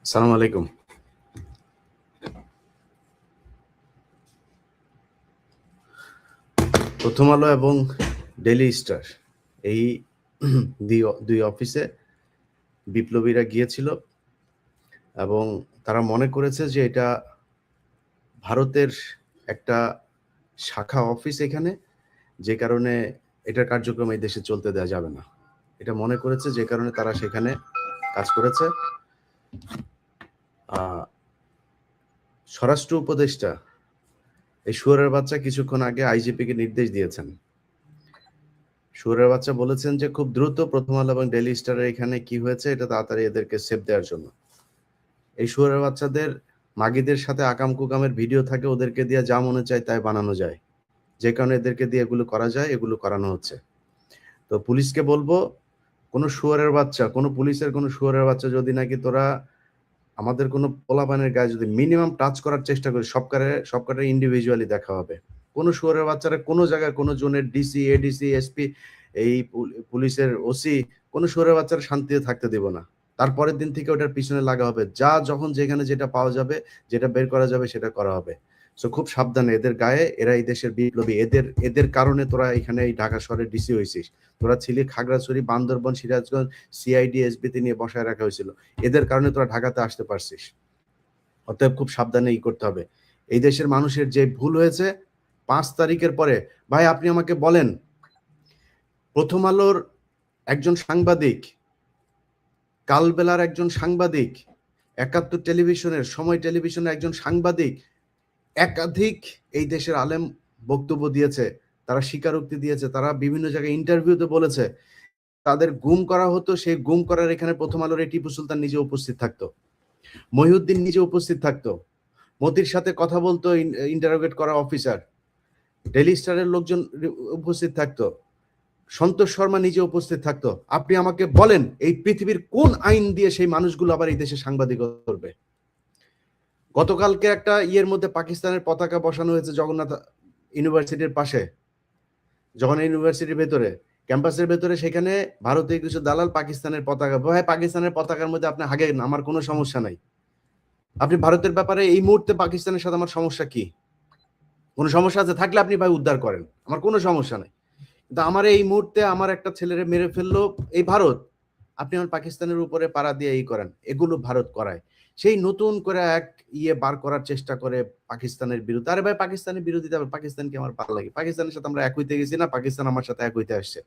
আসসালামু আলাইকুম। প্রথম আলো এবং ডেইলি স্টার এই দুই অফিসে বিপ্লবীরা গিয়েছিল এবং তারা মনে করেছে যে এটা ভারতের একটা শাখা অফিস এখানে, যে কারণে এটার কার্যক্রম এই দেশে চলতে দেওয়া যাবে না। এটা মনে করেছে, যে কারণে তারা সেখানে কাজ করেছে। স্বরাষ্ট্র উপদেষ্টা এই শুয়োরের বাচ্চা কিছুক্ষণ আগে আইজিপিকে নির্দেশ দিয়েছেন। শুয়োরের বাচ্চা বলেছেন যে খুব দ্রুত প্রথম আলো এবং ডেইলি স্টারের এখানে কি হয়েছে এটা তাড়াতাড়ি এদেরকে সেভ দেওয়ার জন্য। এই শুয়োরের বাচ্চাদের মাগিদের সাথে আকাম কুকামের ভিডিও থাকে, ওদেরকে দিয়ে যা মনে চায় তাই বানানো যায়, যে কারণে এদেরকে দিয়ে এগুলো করা যায়, এগুলো করানো হচ্ছে। তো পুলিশকে বলবো, কোনো শুয়োরের বাচ্চা, কোনো পুলিশের কোনো শুয়োরের বাচ্চা যদি নাকি তোরা আমাদের কোনো পোলাপানের গায়ে যদি মিনিমাম টাচ করার চেষ্টা করি, সবকটা ইন্ডিভিজুয়ালি দেখা হবে। কোনো শুয়োরের বাচ্চারা কোনো জায়গায় কোনো জোনের ডিসি, এডিসি, এসপি, এই পুলিশের ওসি, কোনো শুয়োরের বাচ্চারা শান্তিতে থাকতে দেব না। তারপরের দিন থেকে ওটার পিছনে লাগা হবে, যা যখন যেখানে যেটা পাওয়া যাবে, যেটা বের করা যাবে সেটা করা হবে। সো খুব সাবধানে, এদের গায়ে, এরা এই দেশের বিপ্লবী, এদের কারণে তোরা এখানে এই ঢাকা শহরে ডিসি হয়েছিস। তোরা ছিলি খাগড়াছড়ি, বান্দরবন, সিরাজগঞ্জ, সিআইডি, এসবিতে নিয়ে বসায় রাখা হয়েছিল। এদের কারণে তোরা ঢাকাতে আসতে পারছিস। অতএব খুব সাবধানে করতে হবে। এই দেশের মানুষের যে ভুল হয়েছে 5 তারিখের পরে, ভাই আপনি আমাকে বলেন, প্রথম আলোর একজন সাংবাদিক, কালবেলার একজন সাংবাদিক, ৭১ টেলিভিশনের, সময় টেলিভিশনের একজন সাংবাদিক, একাধিক এই দেশের আলেম বক্তব্য দিয়েছে, তারা স্বীকারোক্তি দিয়েছে, তারা বিভিন্ন জায়গায় ইন্টারভিউতে বলেছে তাদের গুম করা হতো। সেই গুম করার এখানে প্রথম আলোর টিপু সুলতান নিজে উপস্থিত থাকতো, মহিউদ্দিন নিজে উপস্থিত থাকতো, মতির সাথে কথা বলতো ইন্টারোগেট করা অফিসার, ডেইলি স্টারের লোকজন উপস্থিত থাকতো, সন্তোষ শর্মা নিজে উপস্থিত থাকতো। আপনি আমাকে বলেন, এই পৃথিবীর কোন আইন দিয়ে সেই মানুষগুলো আবার এই দেশে সাংবাদিকতা করবে? গতকালকে একটা ইয়ের মধ্যে পাকিস্তানের পতাকা বসানো হয়েছে জগন্নাথ ইউনিভার্সিটির পাশে, জগন্নাথ ইউনিভার্সিটির ভেতরে, ক্যাম্পাসের ভেতরে, সেখানে ভারতীয় কিছু দালাল পাকিস্তানের পতাকা, ভাই পাকিস্তানের পতাকার মধ্যে আপনি হাগেন, আমার কোনো সমস্যা নাই। আপনি ভারতের ব্যাপারে এই মুহূর্তে পাকিস্তানের সাথে আমার সমস্যা কি? কোনো সমস্যা আছে থাকলে আপনি ভাই উদ্ধার করেন, আমার কোনো সমস্যা নাই। কিন্তু আমার এই মুহূর্তে আমার একটা ছেলেরে মেরে ফেললো এই ভারত, আপনি আমার পাকিস্তানের উপরে পাড়া দিয়ে এই করেন, এগুলো ভারত করায়। সেই নতুন করে এক বার করার চেষ্টা করে পাকিস্তানের বিরুদ্ধে। আরে ভাই পাকিস্তানের বিরোধিতা, পাকিস্তানকে আমার ভালো লাগে, পাকিস্তানের সাথে আমরা এক হইতে গেছি না, পাকিস্তান আমার সাথে এক হইতে আসছে।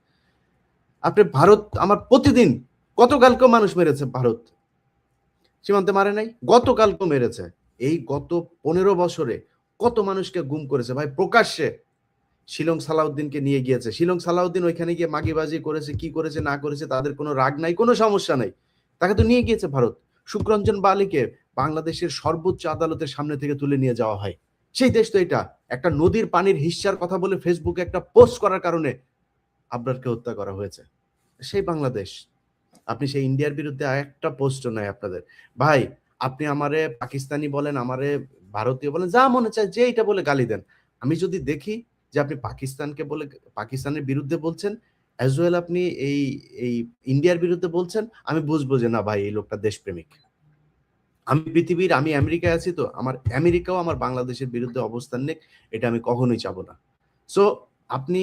আপনি ভারত আমার প্রতিদিন, গতকালকেও মানুষ মেরেছে ভারত, সীমান্তে মারে নাই, গতকালকেও মেরেছে। এই গত 15 বছরে কত মানুষকে গুম করেছে ভাই, প্রকাশ্যে। শিলং সালাউদ্দিনকে নিয়ে গিয়েছে, শিলং সালাউদ্দিন ওইখানে গিয়ে মাগিবাজি করেছে, কি করেছে না করেছে তাদের কোনো রাগ নাই, কোনো সমস্যা নাই, তাকে তো নিয়ে গিয়েছে ভারত। শুক্রঞ্জন বালিকে বাংলাদেশের সর্বোচ্চ আদালতের সামনে থেকে তুলে নিয়ে যাওয়া হয়। সেই দেশ তো এটা। একটা নদীর পানির হিস্যার কথা বলে ফেসবুকে একটা পোস্ট করার কারণে আবরারকে হত্যা করা হয়েছে, সেই বাংলাদেশ। আপনি সেই ইন্ডিয়ার বিরুদ্ধে একটা পোস্টও নাই আপনাদের। ভাই আপনি আমারে পাকিস্তানি বলেন, আমারে ভারতীয় বলেন, যা মনে চায় যে এটা বলে গালি দেন। আমি যদি দেখি যে আপনি পাকিস্তানকে বলে পাকিস্তানের বিরুদ্ধে বলছেন, অ্যাজ ওয়েল আপনি এই এই ইন্ডিয়ার বিরুদ্ধে বলছেন, আমি বুঝবো যে না ভাই এই লোকটা দেশপ্রেমিক। আমি আমেরিকায় আছি, তো আমার আমেরিকাও আমার বাংলাদেশের বিরুদ্ধে অবস্থান নেক, এটা আমি কখনোই চাবো না। সো আপনি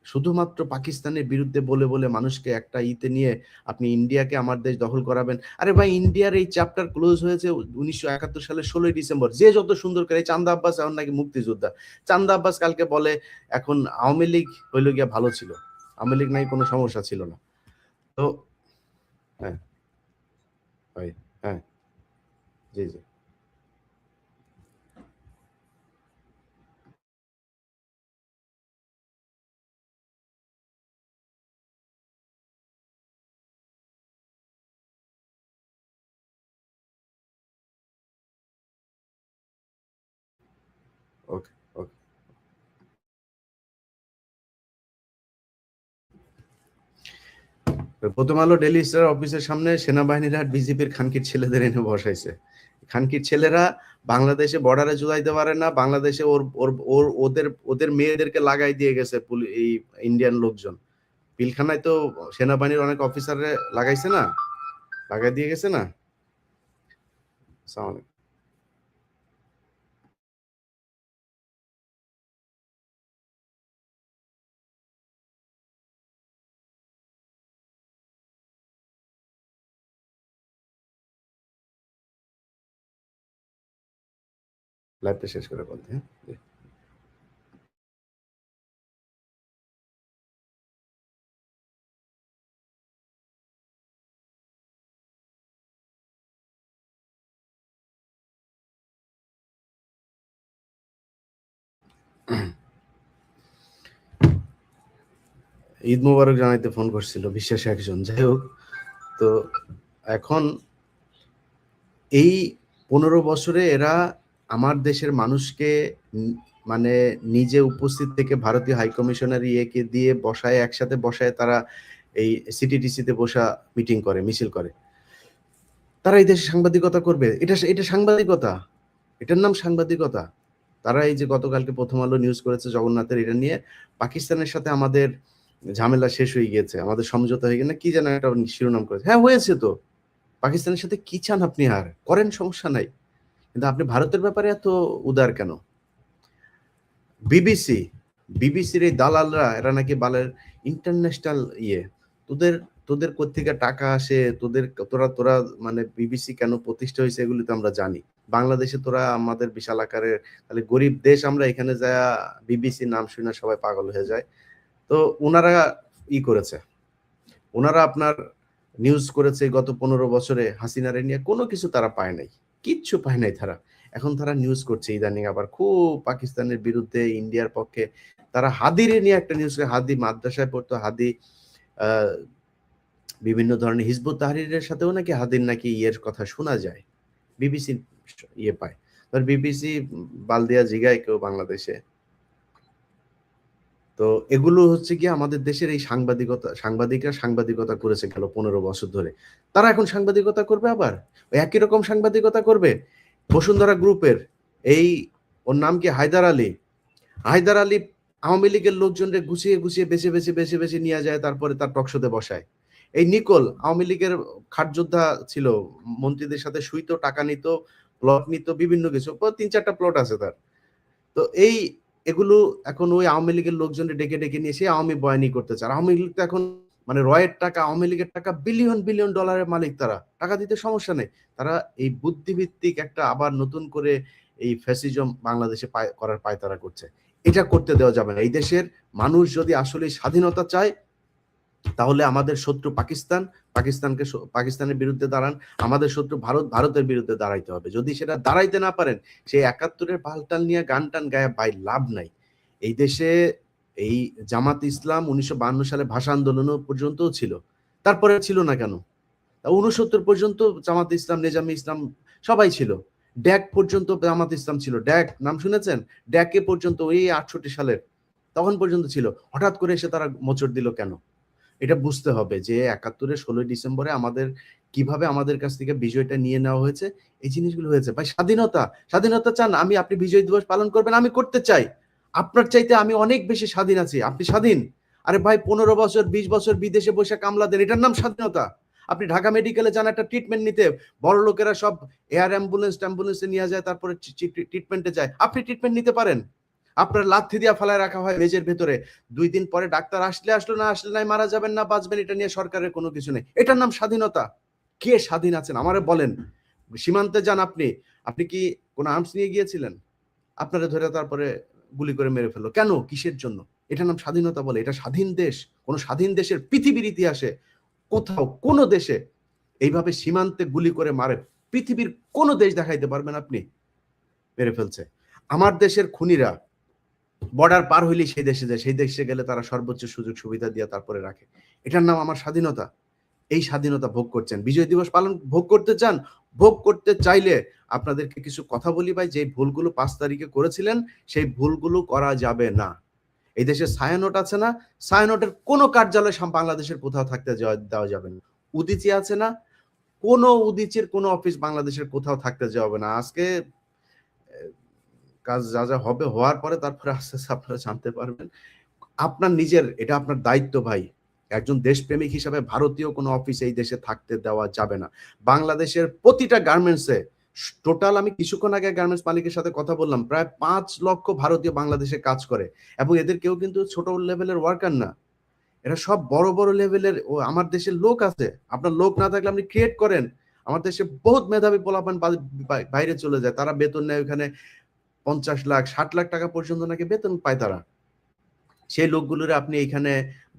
শুধুমাত্র পাকিস্তানের বিরুদ্ধে বলে বলে মানুষকে একটা নিয়ে আপনি ইন্ডিয়াকে আমার দেশ দখল করাবেন। আরে ভাই ইন্ডিয়ার এই চ্যাপ্টার ক্লোজ হয়েছে 1971 সালের 16ই ডিসেম্বর। যে যত সুন্দর করে, চান্দা আব্বাস এখন নাকি মুক্তিযোদ্ধা, চান্দা আব্বাস কালকে বলে এখন আওয়ামী লীগ হইল গিয়া ভালো ছিল, আওয়ামী লীগ নাই কোনো সমস্যা ছিল না। তো হ্যাঁ ভাই, হ্যাঁ, জি জি, ওকে ওকে। প্রথম আলো ডেইলি স্টার অফিসের সামনে সেনাবাহিনীরা বিজেপির খানকির ছেলেদের এনে বসাইছে। খানকির ছেলেরা বাংলাদেশে বর্ডারে জুলাইতে পারে না, বাংলাদেশে ওর ওর ওর ওদের ওদের মেয়েদেরকে লাগাই দিয়ে গেছে এই ইন্ডিয়ান লোকজন। পিলখানায় তো সেনাবাহিনীর অনেক অফিসারে লাগাইছে না, লাগাই দিয়ে গেছে না। আসসালামু আলাইকুম। লাইভটা শেষ করে বলতে, হ্যাঁ? জি। ঈদ মোবারক জানাইতে ফোন করছিল বিশ্বাসী একজন। যাই হোক, তো এখন এই ১৫ বছরে এরা আমার দেশের মানুষকে মানে নিজে উপস্থিত থেকে ভারতীয় হাই কমিশনার ইয়েকে দিয়ে বসায়, একসাথে বসায় তারা এই সিটিটিসিতে বসা মিটিং করে, মিছিল করে। তারা এই দেশে সাংবাদিকতা করবে? এটা সাংবাদিকতা? এটার নাম সাংবাদিকতা? তারা এই যে গতকালকে 'প্রথম আলো' নিউজ করেছে জগন্নাথের এটা নিয়ে, পাকিস্তানের সাথে আমাদের ঝামেলা শেষ হয়ে গিয়েছে। আমাদের সমঝোতা হয়ে গেছে না কি যেন একটা শিরোনাম করেছে। হ্যাঁ, হয়েছে তো। পাকিস্তানের সাথে কি চান আপনি আর? করেন, সমস্যা নাই। কিন্তু আপনি ভারতের ব্যাপারে এত উদার কেন? বিবিসি, বিবিসির এই দালালরা এরা নাকি বলে ইন্টারন্যাশনাল ইয়ে। তোদের তোদের কোত্থেকে টাকা আসে, তোরা তোরা মানে বিবিসি কেন প্রতিষ্ঠা হয়েছে এগুলো তো আমরা জানি। বাংলাদেশে তোরা আমাদের বিশাল আকারের তাহলে গরিব দেশ আমরা এখানে যায়া বিবিসি নাম শুনে সবাই পাগল হয়ে যায়। তো উনারা করেছে। উনারা আপনার নিউজ করেছে গত ১৫ বছরে হাসিনারে নিয়ে কোনো কিছু তারা পায় নাই। কিচ্ছু পায় নাই তারা। এখন তারা নিউজ করছে ইদানিং আবার খুব পাকিস্তানের বিরুদ্ধে, ইন্ডিয়ার পক্ষে। তারা হাদিরে নিয়ে একটা নিউজ করে, হাদি মাদ্রাসায় পড়তো, হাদি আ বিভিন্ন ধরনের হিজবুত তাহরিরের সাথেও নাকি হাদির নাকি ইয়ের কথা শোনা যায়। বিবিসি ইয়ে পায়। বিবিসি বালদিয়া জিগায় কেউ বাংলাদেশে। তো এগুলো হচ্ছে গিয়ে আমাদের দেশের এই সাংবাদিকরা সাংবাদিকতা করেছে গেল ১৫ বছর ধরে। তারা এখন সাংবাদিকতা করবে আবার? ওই একই রকম সাংবাদিকতা করবে? বসুন্ধরা গ্রুপের এই ওর নাম কি হায়দার আলী। হায়দার আলী আওয়ামী লীগের লোকজনরে গুছিয়ে বেছে নিয়ে যায় তারপরে তার টক শোতে বসায়। এই নিকোল আওয়ামী লীগের খাটযোদ্ধা ছিল। মন্ত্রীদের সাথে শুইতো, টাকা নিত, প্লট নিত বিভিন্ন কিছু। ৩-৪ টা প্লট আছে তার। তো এগুলো এখন ওই আওয়ামী লীগের লোকজনকে ডেকে নিয়ে এসে আওয়ামী বয়ানি করতে চায়। আওয়ামী লীগ তো এখন মানে রয়ের টাকা, আওয়ামী লীগের টাকা বিলিয়ন ডলারের মালিক তারা। টাকা দিতে সমস্যা নেই। তারা এই বুদ্ধিভিত্তিক একটা আবার নতুন করে এই ফ্যাসিজম বাংলাদেশে করার পায়তারা করছে। এটা করতে দেওয়া যাবে না। এই দেশের মানুষ যদি আসলে স্বাধীনতা চায় তাহলে আমাদের শত্রু পাকিস্তান, পাকিস্তানের বিরুদ্ধে দাঁড়ান। আমাদের শত্রু ভারতের বিরুদ্ধে দাঁড়াইতে হবে। যদি সেটা দাঁড়াইতে না পারেন, সেই ৭১ এর পাল্টাল নিয়ে গান-টান গায়ে ভাই লাভ নাই। এই দেশে এই জামাত ইসলাম ১৯৫২ সালে ভাষা আন্দোলনও পর্যন্তও ছিল। তারপরে ছিল না কেন? ৬৯ পর্যন্ত জামাত ইসলাম, নেজামে ইসলাম সবাই ছিল। ড্যাক পর্যন্ত জামাত ইসলাম ছিল। ড্যাক নাম শুনেছেন? ড্যাকে পর্যন্ত ওই ৬৮ সালের তখন পর্যন্ত ছিল। হঠাৎ করে এসে তারা মোচড় দিল কেন? এটা বুঝতে হবে যে ৭১ এর ১৬ই ডিসেম্বরে কিভাবে আমাদের কাছ থেকে বিজয়টা নিয়ে নেওয়া হয়েছে, এই জিনিসগুলো হয়েছে। ভাই স্বাধীনতা চান? আপনি বিজয় দিবস পালন করবেন, আমি করতে চাই। আপনার চাইতে আমি অনেক বেশি স্বাধীন আছি। আপনি স্বাধীন? আরে ভাই ১৫ বছর ২০ বছর বিদেশে বসে কামলা দেন, এটার নাম স্বাধীনতা? আপনি ঢাকা মেডিকেলে যান একটা ট্রিটমেন্ট নিতে, বড় লোকেরা সব এয়ার অ্যাম্বুলেন্সে নিয়ে যায়, তারপরে ট্রিটমেন্টে যায়। আপনি ট্রিটমেন্ট নিতে পারেন? আপনার লাথি দিয়া ফালায় রাখা হয় মেজের ভেতরে। ২ দিন পরে ডাক্তার আসলো না আসলে নাই, মারা যাবেন না বাঁচবেন এটা নিয়ে সরকারের কোনো কিছু নেই। এটার নাম স্বাধীনতা? কে স্বাধীন আছেন আমারে বলেন? সীমান্তে যান আপনি। আপনি কি কোনো আর্মস নিয়ে গিয়েছিলেন? আপনারে ধরে তারপরে গুলি করে মেরে ফেললো। কেন? কিসের জন্য? এটার নাম স্বাধীনতা বলে? এটা স্বাধীন দেশ? কোন স্বাধীন দেশের পৃথিবীর ইতিহাসে কোথাও কোন দেশে এইভাবে সীমান্তে গুলি করে মারে পৃথিবীর কোন দেশ দেখাইতে পারবেন আপনি? মেরে ফেলছে। আমার দেশের খুনিরা বর্ডার পার হইলেই সেই দেশে যায়। সেই দেশে গেলে তারা সর্বোচ্চ সুযোগ সুবিধা দিয়ে তারপরে রাখে। এটার নাম আমার স্বাধীনতা। এই স্বাধীনতা ভোগ করছেন। বিজয় দিবস পালন ভোগ করতে চান? ভোগ করতে চাইলে আপনাদেরকে কিছু কথা বলি ভাই, যে ভুলগুলো ৫ তারিখে করেছিলেন সেই ভুলগুলো করা যাবে না। এই দেশে ছায়ানট আছে না? ছায়ানটের কোনো কার্যালয় বাংলাদেশের কোথাও থাকতে দেওয়া যাবে না। উদীচী আছে না? কোনো উদীচীর কোনো অফিস বাংলাদেশের কোথাও থাকতে দেওয়া হবে না। আজকে কাজ যা হবে হওয়ার পরে তারপরে আস্তে আপনারা জানতে পারবেন। আপনার নিজের এটা আপনার দায়িত্ব ভাই। একজন দেশপ্রেমিক হিসাবে ভারতীয় কোনো অফিস এই দেশে থাকতে দেওয়া যাবে না। বাংলাদেশের প্রতিটা গার্মেন্টসে টোটাল আমি কিছুক্ষণ আগে গার্মেন্টস মালিকের সাথে কথা বললাম, প্রায় ৫ লক্ষ ভারতীয় বাংলাদেশে কাজ করে এবং এদের কেউ কিন্তু ছোট লেভেলের ওয়ার্কার না। এরা সব বড়, বড় লেভেলের আমার দেশের লোক আছে। আপনার লোক না থাকলে আপনি ক্রিয়েট করেন। আমার দেশে বহুত মেধাবী পোলাপান বাইরে চলে যায়। তারা বেতন নেয় ওখানে ৫০ লাখ, ৬০ লাখ টাকা পর্যন্ত নাকি বেতন পায় তারা। সেই লোকগুলোরে আপনি এইখানে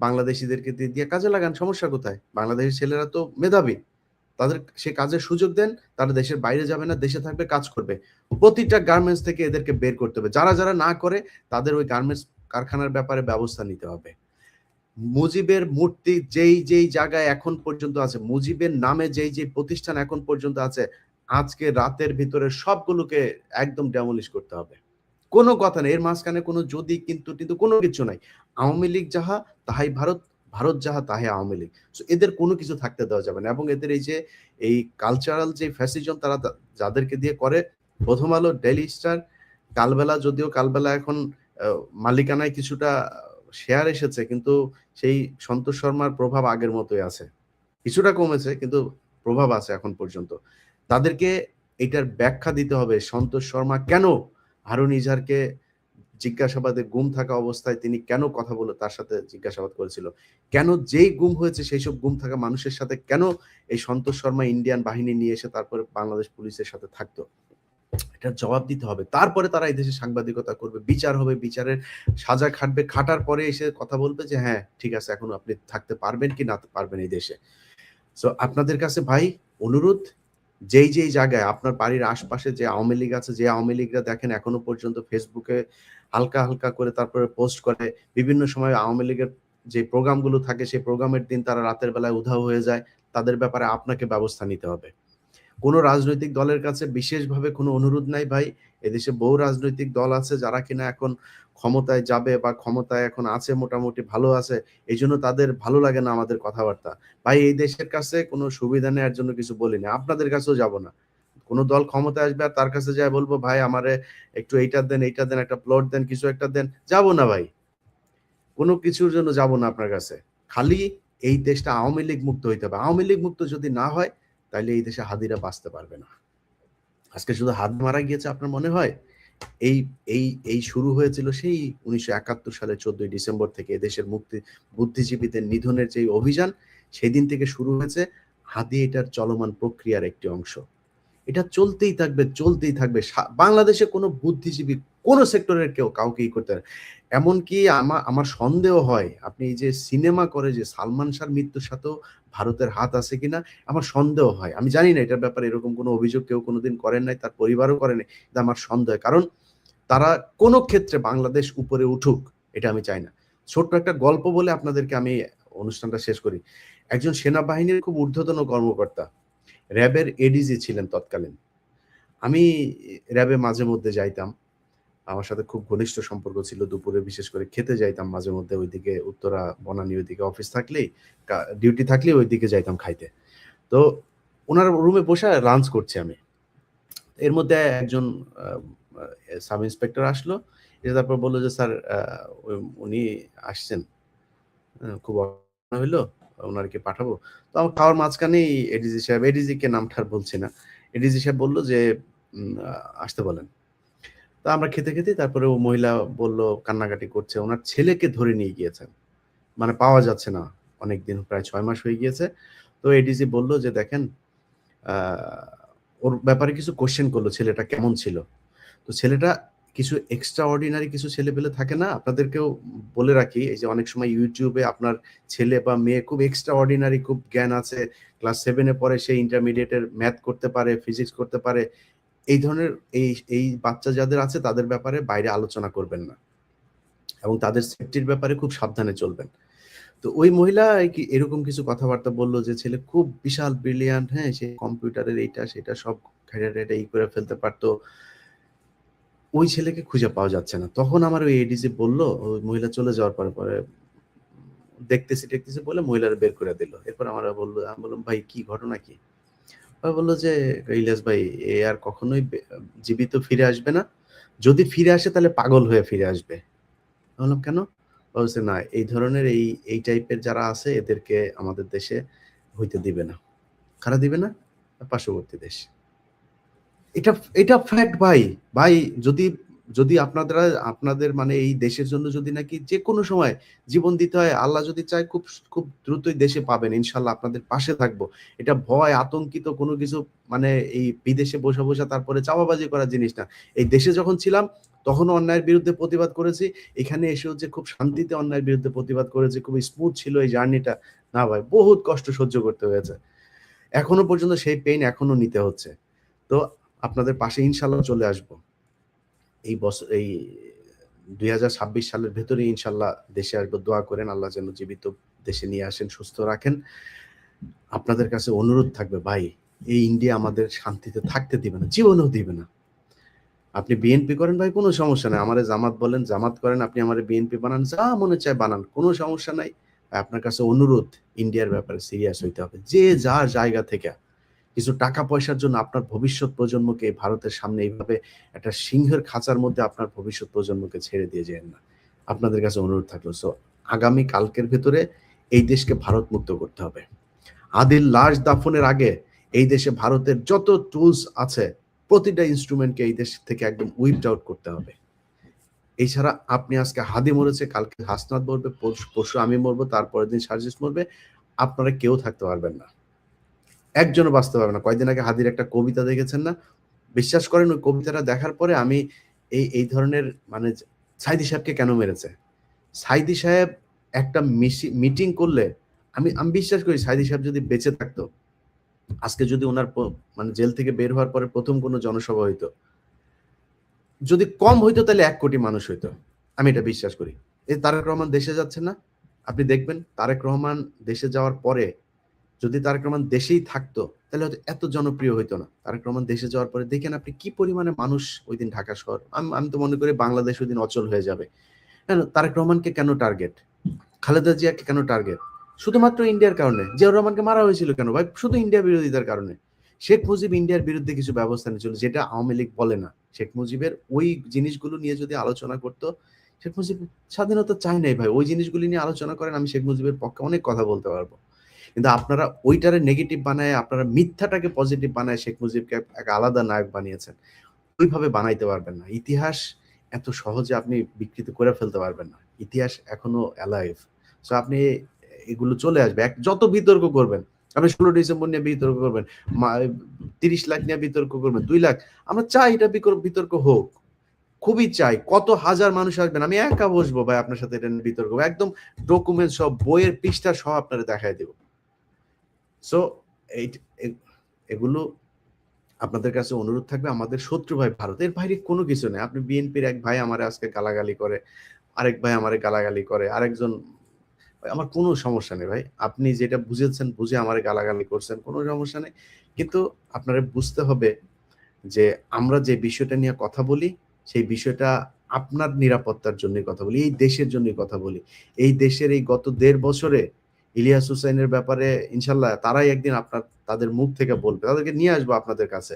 বাংলাদেশীদেরকে দিয়ে কাজে লাগান, সমস্যা কোথায়? বাংলাদেশের ছেলেরা তো মেধাবী। তাদের সে কাজের সুযোগ দেন, তারা দেশের বাইরে যাবে না, দেশে থাকবে, কাজ করবে। প্রতিটা গার্মেন্টস থেকে এদেরকে বের করতে হবে। যারা, যারা না করে তাদের ওই গার্মেন্টস কারখানার ব্যাপারে ব্যবস্থা নিতে হবে। মুজিবের মূর্তি যেই জায়গায় এখন পর্যন্ত আছে, মুজিবের নামে যেই প্রতিষ্ঠান এখন পর্যন্ত আছে, আজকে রাতের ভিতরে সবগুলোকে একদম ডেমলিশ করতে হবে। কোনো কথা নেই। এর মাঝখানে কোনো যদি কিন্তু কোনো কিছু নাই। আওয়ামী লীগ যাহা তাহাই ভারত, ভারত যাহা তাহাই আওয়ামী লীগ। সো এদের কোনো কিছু থাকতে দেওয়া যাবে না এবং এদের এই কালচারাল যে ফ্যাসিজম তারা যাদেরকে দিয়ে করে, প্রথম আলো, ডেইলি স্টার, কালবেলা এখন মালিকানায় কিছুটা শেয়ার এসেছে, কিন্তু সেই সন্তোষ শর্মার প্রভাব আগের মতোই আছে। কিছুটা কমেছে কিন্তু প্রভাব আছে এখন পর্যন্ত। তাদেরকে এটার ব্যাখ্যা দিতে হবে সন্তোষ শর্মা কেন হারুন ইজাহারকে জিজ্ঞাসাবাদে গুম থাকা অবস্থায় তিনি কেন কথা বলে তার সাথে জিজ্ঞাসাবাদ করেছিল, কেন যেই গুম হয়েছে সেই সব গুম থাকা মানুষের সাথে কেন এই সন্তোষ শর্মা ইন্ডিয়ান বাহিনী নিয়ে এসে তারপরে বাংলাদেশ পুলিশের সাথে থাকতো। এটার জবাব দিতে হবে। তারপরে তারা এই দেশে সাংবাদিকতা করবে, বিচার হবে, বিচারের সাজা খাটবে, খাটার পরে এসে কথা বলবে যে হ্যাঁ ঠিক আছে এখন আপনি থাকতে পারবেন কি না পারবেন এই দেশে। সো আপনাদের কাছে ভাই অনুরোধ, যেই জায়গায় আপনার বাড়ির আশপাশে যে আওয়ামী লীগ আছে, যে আওয়ামী লীগরা দেখেন এখনো পর্যন্ত ফেসবুকে হালকা হালকা করে তারপরে পোস্ট করে, বিভিন্ন সময় আওয়ামী লীগের যে প্রোগ্রামগুলো থাকে সেই প্রোগ্রামের দিন তারা রাতের বেলায় উধাও হয়ে যায়, তাদের ব্যাপারে আপনাকে ব্যবস্থা নিতে হবে। কোনো রাজনৈতিক দলের কাছে বিশেষভাবে কোনো অনুরোধ নাই ভাই। এদেশে বহু রাজনৈতিক দল আছে যারা কিনা এখন ক্ষমতায় যাবে বা ক্ষমতায় এখন আছে, মোটামুটি ভালো আছে। এইজন্য তাদের ভালো লাগে না আমাদের কথাবার্তা। ভাই এই দেশের কাছে কোনো সুবিধা নেয়ার জন্য কিছু বলি না। আপনাদের কাছেও যাব না। কোন দল ক্ষমতায় আসবে আর তার কাছে যায়া বলবো ভাই আমারে একটু এইটা দেন, একটা প্লট দেন, কিছু একটা দেন। যাব না ভাই। কোনো কিছুর জন্য যাব না আপনার কাছে। খালি এই দেশটা আওয়ামী লীগ মুক্ত হইতে হবে। আওয়ামী লীগ মুক্ত যদি না হয় তাইলে এই দেশে হাদিরা বাঁচতে পারবে না। আজকে শুধু হাদি মারা গিয়েছে আপনার মনে হয়? এই এই শুরু হয়েছিল সেই ১৯৭১ সালের ১৪ই ডিসেম্বর থেকে এদেশের বুদ্ধিজীবীদের নিধনের যে অভিযান, সেদিন থেকে শুরু হয়েছে। হাদি এটার চলমান প্রক্রিয়ার একটি অংশ। এটা চলতেই থাকবে। বাংলাদেশে কোনো বুদ্ধিজীবী কোন সেক্টরের কাউকে করতে পারে। এমনকি আমার সন্দেহ হয় আপনি এই যে সিনেমা করে যে সালমান শাহর মৃত্যুর সাথেও ভারতের হাত আছে কিনা আমার সন্দেহ হয়। আমি জানি না এটার ব্যাপারে এরকম কোনো অভিযোগ কেউ কোনোদিন করেন নাই, তার পরিবারও করে নাই। কিন্তু আমার সন্দেহ। কারণ তারা কোন ক্ষেত্রে বাংলাদেশ উপরে উঠুক এটা আমি চাই না। ছোট্ট একটা গল্প বলে আপনাদেরকে আমি অনুষ্ঠানটা শেষ করি। একজন সেনাবাহিনীর খুব ঊর্ধ্বতন কর্মকর্তা, র‍্যাবের এডিজি ছিলেন তৎকালীন। আমি র‍্যাবে মাঝে মধ্যে যাইতাম। আমার সাথে খুব ঘনিষ্ঠ সম্পর্ক ছিল। দুপুরে বিশেষ করে খেতে যাইতাম মাঝে মধ্যে ওইদিকে উত্তরা বনানী ওইদিকে অফিস থাকলেই ডিউটি থাকলেই ওইদিকে যাইতাম খাইতে। তো উনার রুমে বসে লাঞ্চ করছি আমি। এর মধ্যে একজন আ আ সাব ইন্সপেক্টর আসলো। এসে তারপর বলল যে, "স্যার উনি আসছেন। খুব অসুবিধা হইলো। উনারকে পাঠাবো?" তো আমার খাওয়ার মাঝখানেই এডিজি কে নামটা আর বলছি না। এডিজি সাহেব বলল যে, উম আ "আসতে বলেন।" তো আমরা খেতে তারপরে ও মহিলা বলল কান্নাকাটি করছে। উনার ছেলেকে ধরে নিয়ে গিয়েছেন। মানে পাওয়া যাচ্ছে না। অনেকদিন প্রায় ৬ মাস হয়ে গিয়েছে। তো এডিজি বলল যে, "দেখেন আ ওর ব্যাপারে কিছু কোয়েশ্চেন করল ছেলেটা কেমন ছিল?" তো ছেলেটা কিছু এক্সট্রা অর্ডিনারি কিছু ছেলেপেলে থাকে না? আপনাদেরকেও বলে রাখি এই যে অনেক সময় YouTube এ আপনার ছেলে বা মেয়ে খুব এক্সট্রা অর্ডিনারি খুব জ্ঞান আছে। ক্লাস 7 এ পড়ে সে ইন্টারমিডিয়েট এর ম্যাথ করতে পারে, ফিজিক্স করতে পারে। এই ধরনের এই বাচ্চা যাদের আছে তাদের ব্যাপারে বাইরে আলোচনা করবেন না। এবং তাদের সেফটির ব্যাপারে খুব সাবধানে চলবেন। তো ওই মহিলা এরকম কিছু কথাবার্তা বলল যে ছেলে খুব বিশাল ব্রিলিয়ান্ট, হ্যাঁ? সে কম্পিউটারের এইটা সেটা সব ঘেঁটে করে ফেলতে পারত। ওই ছেলেকে খুঁজে পাওয়া যাচ্ছে না। তখন আমার ওই এডিজি বলল, ওই মহিলা চলে যাওয়ার পরে দেখতেছি বলে মহিলারে বের করে দিল। এরপর আমি বললাম, "ভাই কি ঘটনা কি?" বলল যে, "ইলিয়াস ভাই এ আর কখনোই জীবিত ফিরে আসবে না। যদি ফিরে আসে তাহলে পাগল হয়ে ফিরে আসবে।" আমি বললাম, "কেন?" বলছে, "না এই ধরনের এই টাইপের যারা আছে এদেরকে আমাদের দেশে হইতে দিবে না।" কারা দিবে না? পার্শ্ববর্তী দেশ। এটা এটা ফ্যাক্ট ভাই। ভাই যদি যদি আপনাদের মানে এই দেশের জন্য যদি নাকি যে কোনো সময় জীবন দিতে হয়, আল্লাহ যদি চায় খুব খুব দ্রুতই দেশে পাবেন। ইনশাআল্লাহ আপনাদের পাশে থাকবো। এটা ভয়, আতঙ্কিত কোনো কিছু মানে এই বিদেশে বসে তারপরে চাপাবাজি করার জিনিস না। এই দেশে যখন ছিলাম তখনও অন্যায়ের বিরুদ্ধে প্রতিবাদ করেছি। এখানে এসেও যে খুব শান্তিতে অন্যায়ের বিরুদ্ধে প্রতিবাদ করেছি, খুব স্মুথ ছিল এই জার্নিটা। না ভাই, বহুত কষ্ট সহ্য করতে হয়েছে। এখনো পর্যন্ত সেই পেইন এখনো নিতে হচ্ছে। তো আপনাদের পাশে ইনশাল্লাহ চলে আসব। এই বছর এই 2026 সালের ভেতরেই ইনশাল্লাহ দেশে আসবো। দোয়া করেন আল্লাহ যেন জীবিত দেশে নিয়ে আসেন, সুস্থ রাখেন। আপনাদের কাছে অনুরোধ থাকবে ভাই, এই ইন্ডিয়া আমাদের শান্তিতে থাকতে দিবে না, জীবনেও দিবে না। আপনি বিএনপি করেন ভাই, কোনো সমস্যা নাই। আমারে জামাত বলেন, জামাত করেন, আপনি আমারে বিএনপি বানান, যা মনে চায় বানান, কোনো সমস্যা নাই। আপনার কাছে অনুরোধ, ইন্ডিয়ার ব্যাপারে সিরিয়াস হইতে হবে। যে যার জায়গা থেকে কিছু টাকা পয়সার জন্য আপনার ভবিষ্যৎ প্রজন্মকে ভারতের সামনে এইভাবে একটা সিংহের খাঁচার মধ্যে আপনার ভবিষ্যৎ প্রজন্মকে ছেড়ে দিয়ে যেন না। আপনাদের কাছে অনুরোধ থাকলো। সো আগামী কালকের ভেতরে এই দেশকে ভারত মুক্ত করতে হবে। আদিল লাশ দাফনের আগে এই দেশে ভারতের যত টুলস আছে প্রতিটা ইনস্ট্রুমেন্টকে এই দেশ থেকে একদম উইপড আউট করতে হবে। এছাড়া আপনি আজকে হাদি মরেছে, কালকে হাসনাত মরবে, পরশু আমি মরবো, তারপরের দিন সার্জিস মরবে, আপনারা কেউ থাকতে পারবেন না, একজনও বাঁচতে পারবে না। কয়েকদিন আগে হাদির একটা কবিতা দেখেছেন না? বিশ্বাস করেন ওই কবিতাটা দেখার পরে আমি এই ধরনের মানে সাইদি সাহেবকে কেন মেরেছে, সাইদি সাহেব একটা মিটিং করলে আমি আমি বিশ্বাস করি সাইদি সাহেব যদি বেঁচে থাকতো, আজকে যদি ওনার মানে জেল থেকে বের হওয়ার পরে প্রথম কোনো জনসভা হইতো, যদি কম হইতো তাহলে 1 কোটি মানুষ হইতো। আমি এটা বিশ্বাস করি। এই তারেক রহমান দেশে যাচ্ছে না, আপনি দেখবেন তারেক রহমান দেশে যাওয়ার পরে যদি তারেক রহমান দেশেই থাকতো তাহলে হয়তো এত জনপ্রিয় হইতো না। তারেক রহমান দেশে যাওয়ার পরে দেখেন আপনি কি পরিমাণে মানুষ ওই দিন ঢাকা শহর, আমি তো মনে করি বাংলাদেশ ওই দিন অচল হয়ে যাবে। কেন তারেক রহমানকে কেন টার্গেট, খালেদা জিয়াকে কেন টার্গেট? শুধুমাত্র ইন্ডিয়ার কারণে। জিয়াউর রহমানকে মারা হয়েছিল কেন ভাই? শুধু ইন্ডিয়া বিরোধিতার কারণে। শেখ মুজিব ইন্ডিয়ার বিরুদ্ধে কিছু ব্যবস্থা নিয়েছিল যেটা আওয়ামী লীগ বলে না। শেখ মুজিবের ওই জিনিসগুলো নিয়ে যদি আলোচনা করতো, শেখ মুজিব স্বাধীনতা চায় নাই ভাই, ওই জিনিসগুলি নিয়ে আলোচনা করেন, আমি শেখ মুজিবের পক্ষে অনেক কথা বলতে পারবো। কিন্তু আপনারা ওইটারে নেগেটিভ বানায়, আপনারা মিথ্যাটাকে পজিটিভ বানায় শেখ মুজিবকে এক আলাদা নায়ক বানিয়েছেন। ওইভাবে বানাইতে পারবেন না। ইতিহাস এত সহজে আপনি বিকৃত করে ফেলতে পারবেন না। ইতিহাস এখনো অ্যালাইভ। সো আপনি এগুলো চলে আসবে। যত বিতর্ক করবেন, আপনি 16 ডিসেম্বর নিয়ে বিতর্ক করবেন, 30 লাখ নিয়ে বিতর্ক করবেন, 2 লাখ, আমরা চাই এটা বিতর্ক হোক, খুবই চাই। কত হাজার মানুষ আসবেন, আমি একা বসবো ভাই আপনার সাথে এটা নিয়ে বিতর্ক, একদম ডকুমেন্ট সব, বইয়ের পৃষ্ঠা সহ আপনারা দেখায় দেব। সো এগুলো আপনাদের কাছে অনুরোধ থাকবে। আমাদের শত্রু ভাই ভারতের বাইরে কোনো কিছু নেই। আপনি বিএনপির এক ভাই আমারে আজকে গালাগালি করে, আরেক ভাই আমারে গালাগালি করে, আরেকজন, আমার কোনো সমস্যা নেই ভাই। আপনি যেটা বুঝেছেন বুঝে আমারে গালাগালি করছেন, কোনো সমস্যা নেই। কিন্তু আপনারা বুঝতে হবে যে আমরা যে বিষয়টা নিয়ে কথা বলি সেই বিষয়টা আপনার নিরাপত্তার জন্যই কথা বলি, এই দেশের জন্যই কথা বলি। এই দেশের এই গত 1.5 বছরে ইলিয়াস হুসাইনের ব্যাপারে ইনশাল্লাহ তারাই একদিন তাদের মুখ থেকে বলবে, তাদেরকে নিয়ে আসবো আপনাদের কাছে।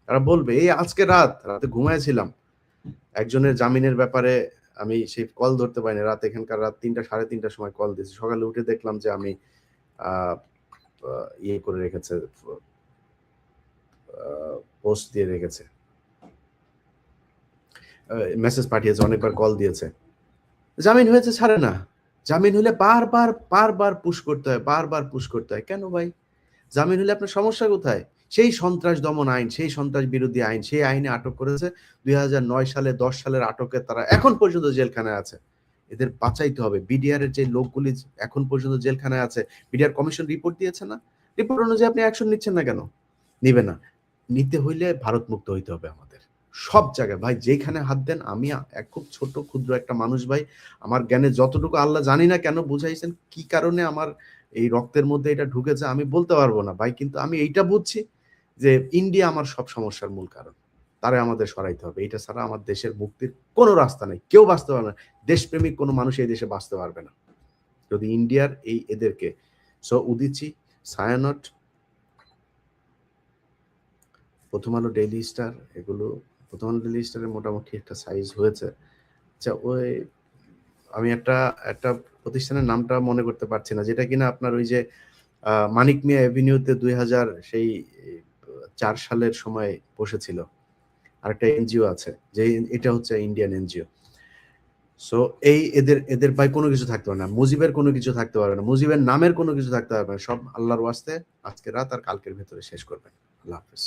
তারা বলবে, এই আজকে রাতে ঘুমাইছিলাম, একজনের জামিনের ব্যাপারে আমি সেই কল ধরতে পারিনি, এখানকার রাত 3টা 3:30টার সময় কল দিয়েছি, সকালে উঠে দেখলাম যে আমি ইয়ে করে রেখেছে, পোস্ট দিয়ে রেখেছে, মেসেজ পাঠিয়েছে, অনেকবার কল দিয়েছে। জামিন হয়েছে, ছাড়ে না। জামিন হলে বারবার পুশ করতে হয়, বারবার পুশ করতে হয়। কেন ভাই? জামিন হলে আপনার সমস্যা কোথায়? সেই সন্ত্রাস দমন আইন, সেই সন্ত্রাস বিরোধী আইন, সেই আইনে আটক করেছে। 2009 সালে, 10 সালের আটকে তারা এখন পর্যন্ত জেলখানায় আছে। এদের বাঁচাইতে হবে। বিডিআর এর যে লোকগুলি এখন পর্যন্ত জেলখানায় আছে, বিডিআর কমিশন রিপোর্ট দিয়েছে না? রিপোর্ট অনুযায়ী আপনি অ্যাকশন নিচ্ছেন না কেন? নিবে না। নিতে হইলে ভারত মুক্ত হইতে হবে আমাদের। সব জায়গায় ভাই যেখানে হাত দেন, আমি এক খুব ছোট ক্ষুদ্র একটা মানুষ ভাই, আমার জ্ঞানে যতটুকু আল্লাহ জানি না কেন বুঝাইছেন, কি কারণে আমার এই রক্তের মধ্যে এটা ঢুকেছে আমি বলতে পারবো না ভাই, কিন্তু আমি এইটা বুঝছি যে ইন্ডিয়া আমার সব সমস্যার মূল কারণ। তারে আমাদের সরাইতে হবে। এটা ছাড়া আমার দেশের মুক্তির কোনো রাস্তা নেই। কেউ বাঁচতে পারবে না। দেশপ্রেমিক কোনো মানুষ এই দেশে বাঁচতে পারবে না যদি ইন্ডিয়ার এদেরকে। সো উদিচি, ছায়ানট, প্রথম আলো, ডেইলি স্টার, এগুলো প্রথম আলো ডেইলি স্টারের মোটামুটি একটা সাইজ হয়েছে। আচ্ছা, ওই আমি একটা একটা প্রতিষ্ঠানের নামটা মনে করতে পারছি না, যেটা কিনা আপনার ওই যে মানিক মিয়া এভিনিউতে 2004 সালের সময় বসেছিল। আরেকটা এনজিও আছে, যে এটা হচ্ছে ইন্ডিয়ান এনজিও। সো এদের ভাই কোনো কিছু থাকতে পারে না, মুজিবের কোনো কিছু থাকতে পারবে না, মুজিবের নামের কোনো কিছু থাকতে পারবে না, সব আল্লাহর ওয়াস্তে আজকে রাত আর কালকের ভেতরে শেষ করবেন। আল্লাহ হাফেজ।